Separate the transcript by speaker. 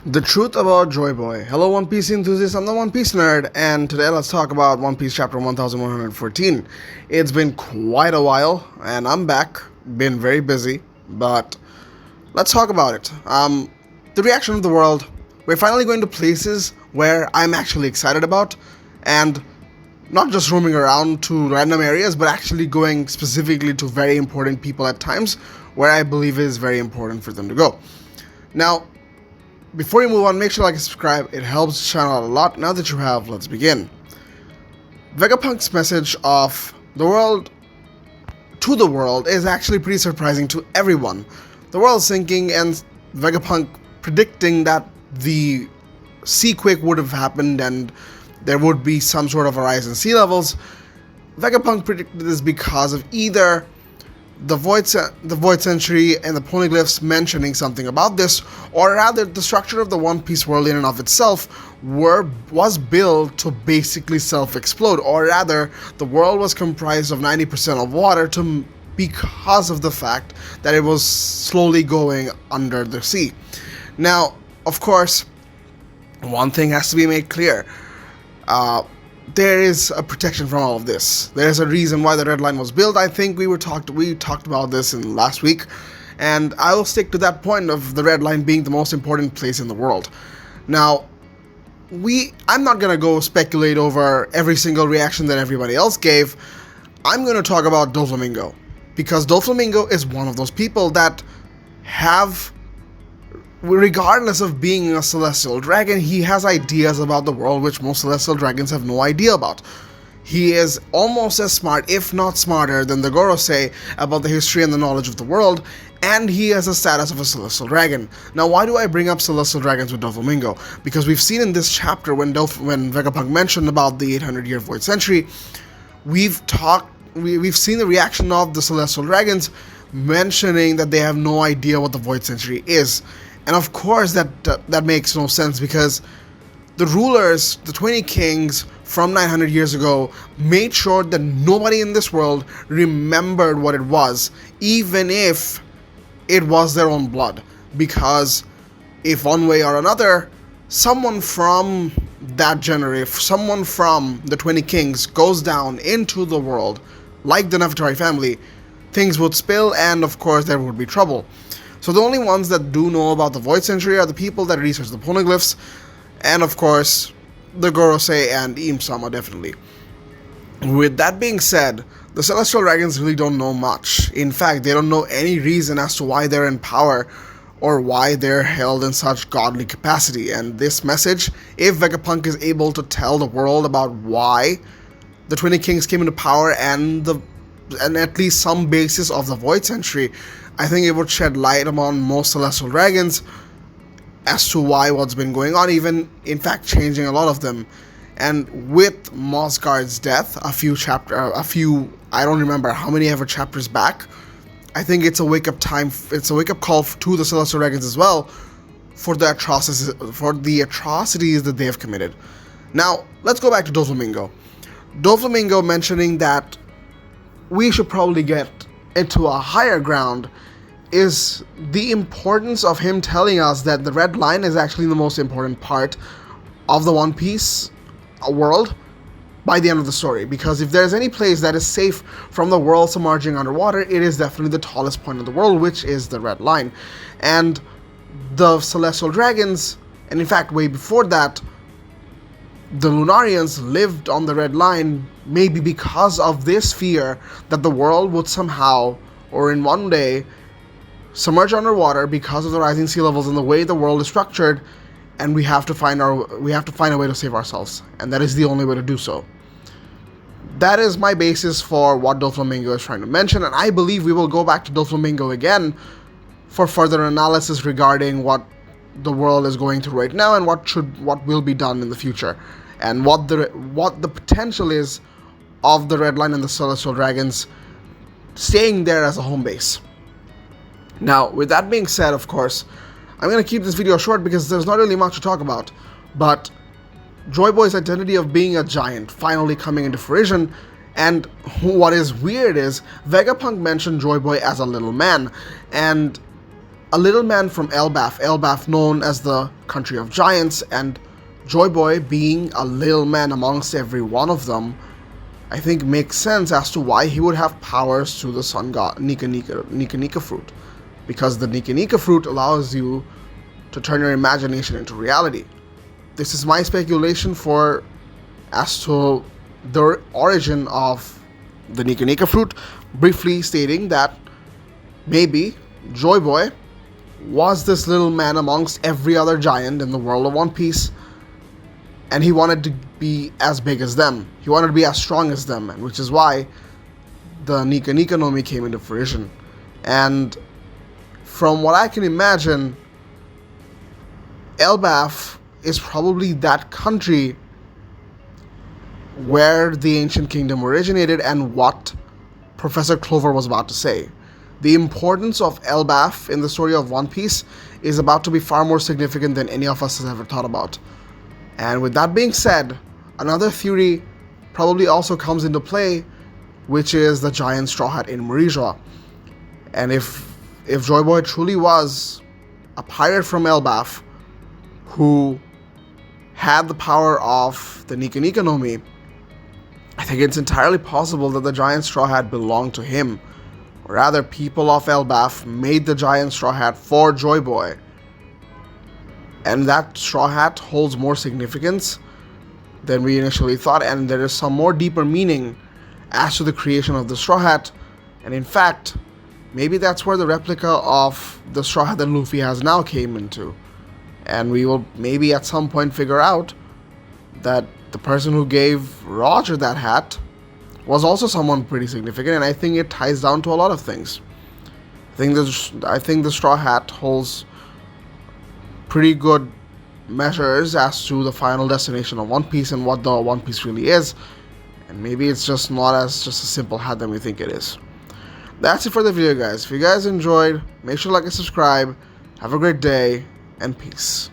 Speaker 1: The truth about Joy Boy. Hello, One Piece enthusiasts. I'm the One Piece nerd, and today let's talk about One Piece chapter 1114. It's been quite a while, and I'm back. Been very busy, but let's talk about it. The reaction of the world. We're finally going to places where I'm actually excited about, and not just roaming around to random areas, but actually going specifically to very important people at times where I believe it is very important for them to go. Now, before you move on, make sure to like and subscribe. It helps the channel out a lot. Now that you have, let's begin. Vegapunk's message of the world to the world is actually pretty surprising to everyone. The world's sinking, and Vegapunk predicting that the sea quake would have happened and there would be some sort of a rise in sea levels. Vegapunk predicted this because of either the Void Century and the Poneglyphs mentioning something about this, or rather the structure of the One Piece world in and of itself was built to basically self-explode, or rather the world was comprised of 90% of water because of the fact that it was slowly going under the sea. Now, of course, one thing has to be made clear. There is a protection from all of this. There's a reason why the red line was built. I think we talked about this in last week, and I will stick to that point of the red line being the most important place in the world. Now, I'm not gonna go speculate over every single reaction that everybody else gave. I'm gonna talk about Doflamingo, because Doflamingo is one of those people that have, regardless of being a celestial dragon, he has ideas about the world which most celestial dragons have no idea about. He is almost as smart, if not smarter, than the Gorosei about the history and the knowledge of the world, and he has the status of a celestial dragon. Now, why do I bring up celestial dragons with Doflamingo? Because we've seen in this chapter when Vegapunk mentioned about the 800-year Void Century, we've seen the reaction of the celestial dragons mentioning that they have no idea what the Void Century is. And of course that makes no sense, because the rulers, the 20 kings from 900 years ago, made sure that nobody in this world remembered what it was, even if it was their own blood. Because if one way or another, someone from that generation, someone from the 20 kings goes down into the world, like the Nefertari family, things would spill, and of course there would be trouble. So the only ones that do know about the Void Century are the people that research the Poneglyphs, and of course the Gorosei and Imsama definitely. With that being said, the Celestial Dragons really don't know much. In fact, they don't know any reason as to why they're in power or why they're held in such godly capacity. And this message, if Vegapunk is able to tell the world about why the 20 Kings came into power and at least some basis of the Void Century, I think it would shed light upon most Celestial Dragons as to why what's been going on, even in fact changing a lot of them. And with Mosgard's death, I don't remember how many ever chapters back, I think it's a wake-up call to the Celestial Dragons as well for the atrocities that they have committed. Now, let's go back to Doflamingo. Doflamingo mentioning that we should probably get into a higher ground is the importance of him telling us that the red line is actually the most important part of the One Piece world by the end of the story. Because if there's any place that is safe from the world submerging underwater, it is definitely the tallest point in the world, which is the red line. And the Celestial Dragons, and in fact way before that, the Lunarians lived on the red line maybe because of this fear that the world would somehow, or in one day, submerge underwater because of the rising sea levels and the way the world is structured, and we have to find a way to save ourselves, and that is the only way to do so. That is my basis for what Doflamingo is trying to mention, and I believe we will go back to Doflamingo again for further analysis regarding what the world is going through right now and what will be done in the future, and what the potential is of the Red Line and the Celestial Dragons staying there as a home base. Now, with that being said, of course, I'm going to keep this video short because there's not really much to talk about, but Joy Boy's identity of being a giant finally coming into fruition, and what is weird is Vegapunk mentioned Joy Boy as a little man, and a little man from ELBAF, ELBAF known as the country of giants, and Joy Boy being a little man amongst every one of them, I think makes sense as to why he would have powers to the sun god Nika Nika fruit. Because the Nika Nika fruit allows you to turn your imagination into reality. This is my speculation as to the origin of the Nika Nika fruit, briefly stating that maybe Joy Boy was this little man amongst every other giant in the world of One Piece, and he wanted to be as big as them. He wanted to be as strong as them, and which is why the Nika Nika no Mi came into fruition. And from what I can imagine, ELBAF is probably that country where the ancient kingdom originated and what Professor Clover was about to say. The importance of ELBAF in the story of One Piece is about to be far more significant than any of us has ever thought about. And with that being said, another theory probably also comes into play, which is the giant straw hat in Morijoa. And if Joy Boy truly was a pirate from ELBAF who had the power of the Nika Nika no Mi, I think it's entirely possible that the giant straw hat belonged to him. Or rather, people of ELBAF made the giant straw hat for Joy Boy. And that straw hat holds more significance than we initially thought, and there is some more deeper meaning as to the creation of the straw hat. And in fact, maybe that's where the replica of the straw hat that Luffy has now came into. And we will maybe at some point figure out that the person who gave Roger that hat was also someone pretty significant, and I think it ties down to a lot of things. I think the straw hat holds pretty good measures as to the final destination of One Piece and what the One Piece really is, and maybe it's just not as just a simple hat that we think it is. That's it for the video, guys. If you guys enjoyed, make sure to like and subscribe. Have a great day, and peace.